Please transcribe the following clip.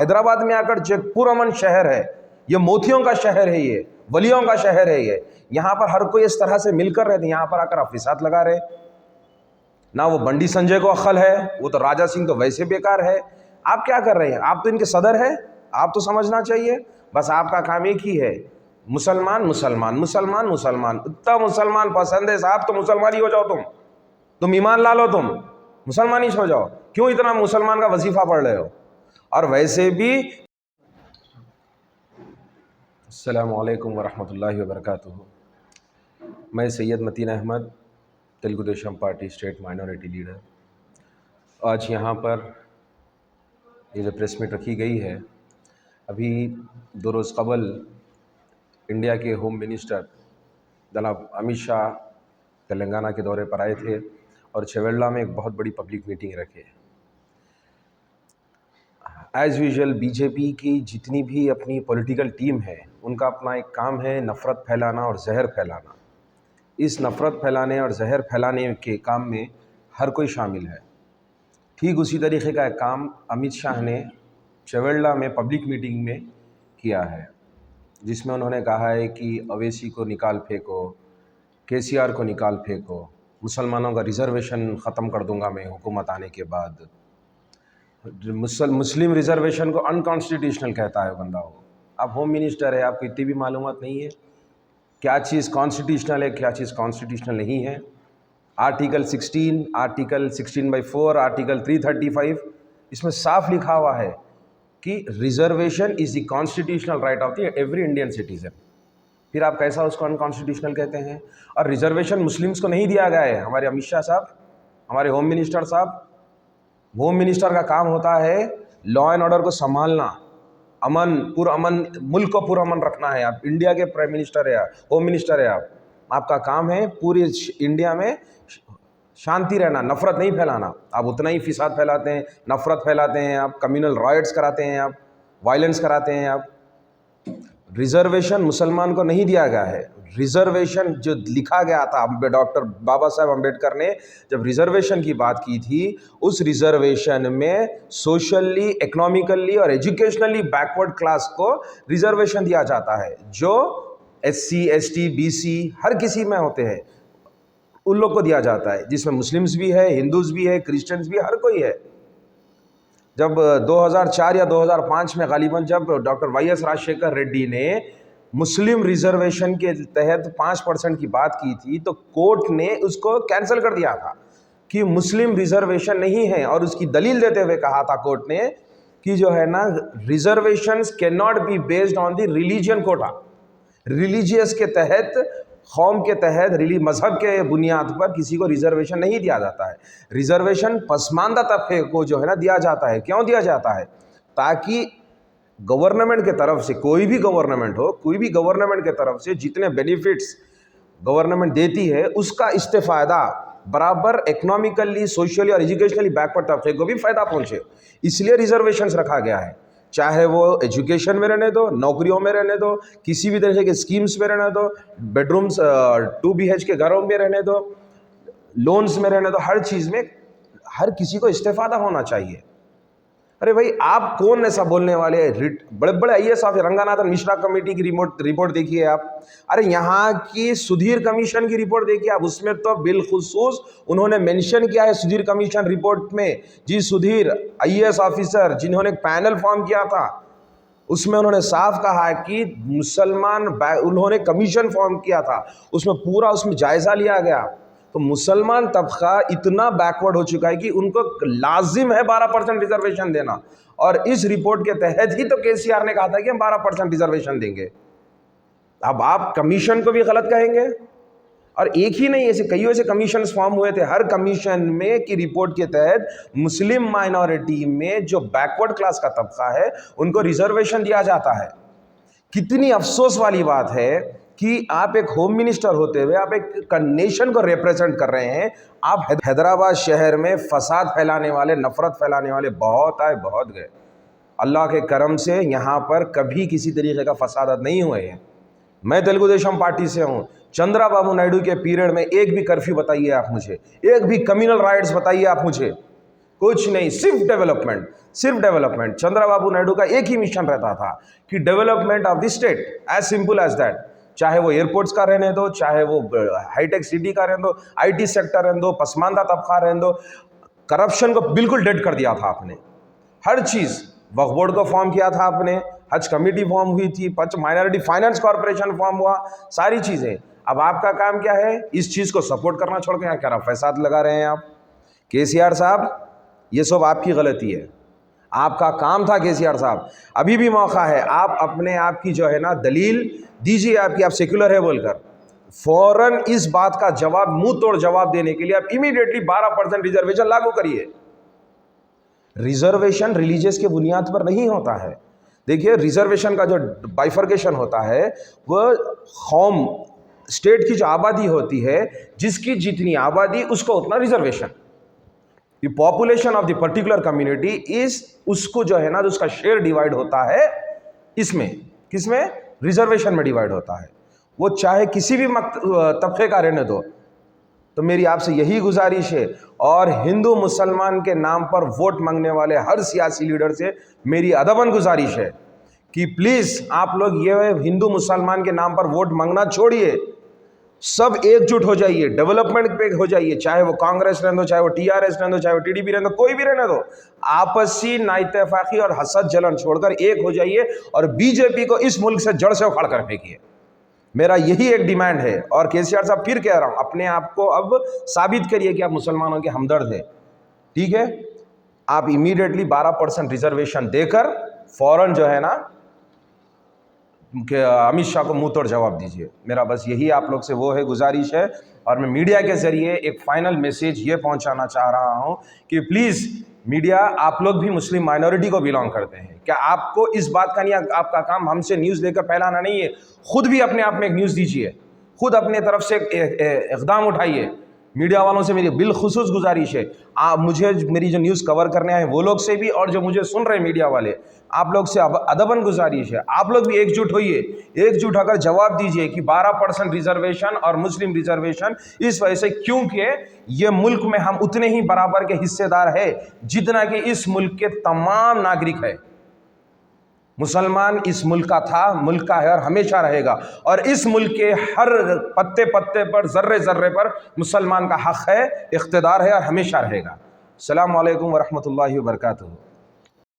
हैदराबाद में आकर पुरअमन शहर है, ये मोतियों का शहर है, ये वलियों का शहर है, ये यहाँ पर हर कोई इस तरह से मिलकर रहते, यहाँ पर आकर आप फिसाद लगा रहे। ना वो बंडी संजय को अक्ल है, वो तो राजा सिंह तो वैसे बेकार है। आप क्या कर रहे हैं? आप तो इनके सदर हैं, आप तो समझना चाहिए। बस आपका काम एक ही है, मुसलमान मुसलमान मुसलमान मुसलमान। इतना मुसलमान पसंद है साहब तो मुसलमान ही हो जाओ, तुम ईमान ला लो, तुम मुसलमान ही हो जाओ। क्यों इतना मुसलमान का वजीफा पढ़ रहे हो? और वैसे भी अस्सलामु अलैकुम वरहमतुल्लाहि वबरकातुहू। मैं Syed Mateen Ahmed, Telugu Desam party state minority leader. आज यहाँ पर ये जो प्रेस मीट रखी गई है, अभी 2 रोज़ कबल इंडिया के होम मिनिस्टर जनाब अमित शाह तेलंगाना के दौरे पर आए थे और चेवेल्ला में एक बहुत बड़ी पब्लिक मीटिंग रखे। एज़ यूजुअल बीजेपी की जितनी भी अपनी पॉलिटिकल टीम है, उनका अपना एक काम है नफ़रत फैलाना और जहर फैलाना। इस नफ़रत फैलाने और जहर फैलाने के काम में हर कोई शामिल है। ठीक उसी तरीक़े का एक काम अमित शाह ने चेवेल्ला में पब्लिक मीटिंग में किया है, जिसमें उन्होंने कहा है कि अवैसी को निकाल फेंको, केसीआर को निकाल फेंको, मुसलमानों का रिज़र्वेशन ख़त्म कर दूंगा मैं हुकूमत आने के बाद। मुस्लिम रिज़र्वेशन को अनकॉन्स्टिट्यूशनल कहता है बंदा। हो आप होम मिनिस्टर है, आपको इतनी भी मालूमात नहीं है क्या चीज़ कॉन्स्टिट्यूशनल है, क्या चीज़ कॉन्स्टिट्यूशनल नहीं है। आर्टिकल 16, आर्टिकल 16/4, आर्टिकल 335, इसमें साफ लिखा हुआ है कि reservation is the constitutional right of the every Indian citizen. फिर आप कैसा उसको अनकॉन्स्टिट्यूशनल कहते हैं? और रिज़र्वेशन मुस्लिम्स को नहीं दिया गया है। हमारे अमित शाह साहब, हमारे होम मिनिस्टर साहब, होम मिनिस्टर का काम होता है लॉ एंड ऑर्डर को संभालना, अमन पुरअमन, मुल्क को पुरअमन रखना है। आप इंडिया के प्राइम मिनिस्टर है, होम मिनिस्टर है आप, आपका काम है पूरी इंडिया में शांति रहना, नफ़रत नहीं फैलाना। आप उतना ही फिसाद फैलाते हैं, नफ़रत फैलाते हैं, आप कम्युनल राइट्स कराते हैं, आप वायलेंस कराते हैं। आप रिज़र्वेशन मुसलमान को नहीं दिया गया है। रिज़र्वेशन जो लिखा गया था, डॉक्टर बाबा साहब अम्बेडकर ने जब रिज़र्वेशन की बात की थी, उस रिज़र्वेशन में सोशली, इकोनॉमिकली और एजुकेशनली बैकवर्ड क्लास को रिज़र्वेशन दिया जाता है, जो SC, ST, BC हर किसी में होते हैं, उन लोग को दिया जाता है, जिसमें मुस्लिम्स भी है, हिंदूज़ भी है, क्रिश्चियंस भी, हर कोई है। जब 2004 या 2005 में गालिबन जब डॉक्टर YS राजशेखर रेड्डी ने मुस्लिम रिज़र्वेशन के तहत 5% की बात की थी, तो कोर्ट ने उसको कैंसिल कर दिया था कि मुस्लिम रिज़र्वेशन नहीं है। और उसकी दलील देते हुए कहा था कोर्ट ने कि जो है ना, reservations can not be based on the religion quota. Religious के तहत, कौम के तहत, मज़हब के बुनियाद पर किसी को रिज़र्वेशन नहीं दिया जाता है। रिज़र्वेशन पसमानदा तबके को जो है ना दिया जाता है। क्यों दिया जाता है? ताकि गवर्नमेंट के तरफ से, कोई भी गवर्नमेंट हो, कोई भी गवर्नमेंट के तरफ से जितने बेनिफिट्स गवर्नमेंट देती है, उसका इस्तेफ़ायदा बराबर इकोनॉमिकली, सोशली और एजुकेशनली बैकवर्ड तबके को भी फ़ायदा पहुँचे, इसलिए रिज़र्वेशंस रखा गया है। चाहे वो एजुकेशन में रहने दो, नौकरियों में रहने दो, किसी भी तरह के स्कीम्स में रहने दो, बेडरूम्स 2 BH के घरों में रहने दो, लोन्स में रहने दो, हर चीज़ में हर किसी को इस्तेफादा होना चाहिए। अरे भाई, आप कौन ऐसा बोलने वाले? बड़े बड़े IAS officer, Ranganathan Mishra committee की रिपोर्ट देखिए आप। अरे यहाँ की सुधीर कमीशन की रिपोर्ट देखिए आप, उसमें तो बिलखुसूस उन्होंने मेंशन किया है सुधीर कमीशन रिपोर्ट में, जी सुधीर IAS ऑफिसर जिन्होंने एक पैनल फॉर्म किया था, उसमें उन्होंने साफ कहा है कि मुसलमान, उन्होंने कमीशन फॉर्म किया था, उसमें पूरा उसमें जायज़ा लिया गया। तो मुसलमान तबका इतना बैकवर्ड हो चुका है कि उनको लाजिम है 12% रिजर्वेशन देना। और इस रिपोर्ट के तहत ही तो केसीआर ने कहा था कि हम 12% रिजर्वेशन देंगे। अब आप कमीशन को भी गलत कहेंगे। और एक ही नहीं, ऐसे कई ऐसे कमीशन फॉर्म हुए थे, हर कमीशन में की रिपोर्ट के तहत मुस्लिम माइनॉरिटी में जो बैकवर्ड क्लास का तबका है उनको रिजर्वेशन दिया जाता है। कितनी अफसोस वाली बात है कि आप एक होम मिनिस्टर होते हुए आप एक नेशन को रिप्रेजेंट कर रहे हैं, आप हैदराबाद शहर में फसाद फैलाने वाले, नफरत फैलाने वाले बहुत आए बहुत गए। अल्लाह के करम से यहाँ पर कभी किसी तरीके का फसाद नहीं हुए हैं। मैं तेलुगु देशम पार्टी से हूँ। चंद्रबाबू नायडू के पीरियड में एक भी कर्फ्यू बताइए आप मुझे, एक भी कम्युनल राइट्स बताइए आप मुझे। कुछ नहीं, सिर्फ डेवलपमेंट, सिर्फ डेवलपमेंट। चंद्रबाबू नायडू का एक ही मिशन रहता था कि development of the state, as simple as that. चाहे वो एयरपोर्ट्स का रहने दो, चाहे वो हाईटेक सिटी का रहने दो, आईटी सेक्टर रहने दो, पसमानदा तबका रहने दो, करप्शन को बिल्कुल डेड कर दिया था आपने। हर चीज़, वक्फ बोर्ड को फॉर्म किया था आपने, हज कमेटी फॉर्म हुई थी, माइनॉरिटी फाइनेंस कॉर्पोरेशन फॉर्म हुआ, सारी चीज़ें। अब आपका काम क्या है? इस चीज़ को सपोर्ट करना छोड़ के यहाँ क्या फसाद लगा रहे हैं आप। केसीआर साहब, ये सब आपकी गलती है, आपका काम था केसीआर साहब। अभी भी मौका है, आप अपने आप की जो है ना दलील दीजिए आपकी, आप सेक्युलर है बोलकर। फौरन इस बात का जवाब, मुंह तोड़ जवाब देने के लिए आप इमीडिएटली 12% रिजर्वेशन लागू करिए। रिजर्वेशन रिलीजियस के बुनियाद पर नहीं होता है। देखिए, रिजर्वेशन का जो बाइफर्केशन होता है वह कौम, स्टेट की जो आबादी होती है, जिसकी जितनी आबादी उसको उतना reservation. The population of the particular community is, उसको जो है ना, उसका शेयर डिवाइड होता है इसमें, किसमें? रिजर्वेशन में डिवाइड होता है। वो चाहे किसी भी तबके का रहने दो। तो मेरी आपसे यही गुजारिश है, और हिंदू मुसलमान के नाम पर वोट मांगने वाले हर सियासी लीडर से मेरी अदबन गुजारिश है कि प्लीज़ आप लोग ये हिंदू मुसलमान के नाम पर वोट मांगना छोड़िए, सब एकजुट हो जाइए, डेवलपमेंट पे हो जाइए। चाहे वो कांग्रेस रहने दो, चाहे वो टीआरएस रहने दो, चाहे वो टीडीपी रहने दो, कोई भी रहने दो। आपसी नाइतफाकी और हसद जलन छोड़कर एक हो जाइए और बीजेपी को इस मुल्क से जड़ से उखाड़ कर फेंकिए। मेरा यही एक डिमांड है। और केसीआर साहब, फिर कह रहा हूं, अपने आप को अब साबित करिए कि आप मुसलमानों के हमदर्द हैं। ठीक है, आप इमीडिएटली 12% रिजर्वेशन देकर फौरन जो है ना अमित शाह को मुंह तोड़ जवाब दीजिए। मेरा बस यही आप लोग से वो है, गुजारिश है। और मैं मीडिया के जरिए एक फाइनल मैसेज ये पहुंचाना चाह रहा हूं कि प्लीज़ मीडिया, आप लोग भी मुस्लिम माइनॉरिटी को बिलोंग करते हैं क्या? आपको इस बात का नहीं, आपका काम हमसे न्यूज़ लेकर फैलाना नहीं है। खुद भी अपने आप में एक न्यूज़ दीजिए, खुद अपने तरफ से इक़दाम उठाइए। मीडिया वालों से मेरी बिलखुसूस गुजारिश है, आप मुझे, मेरी जो न्यूज़ कवर करने आए वो लोग से भी, और जो मुझे सुन रहे मीडिया वाले, आप लोग से अदबन गुजारिश है, आप लोग भी एकजुट होइए। एकजुट होकर जवाब दीजिए कि 12% रिजर्वेशन और मुस्लिम रिजर्वेशन इस वजह से, क्योंकि ये मुल्क में हम उतने ही बराबर के हिस्सेदार है जितना कि इस मुल्क के तमाम नागरिक है। मुसलमान इस मुल्क का था, मुल्क का है और हमेशा रहेगा। और इस मुल्क के हर पत्ते पत्ते पर, जर्रे जर्रे पर मुसलमान का हक है, इख्तिदार है और हमेशा रहेगा। अस्सलामु अलैकुम वरहमतुल्लाहि वबरकातुहू।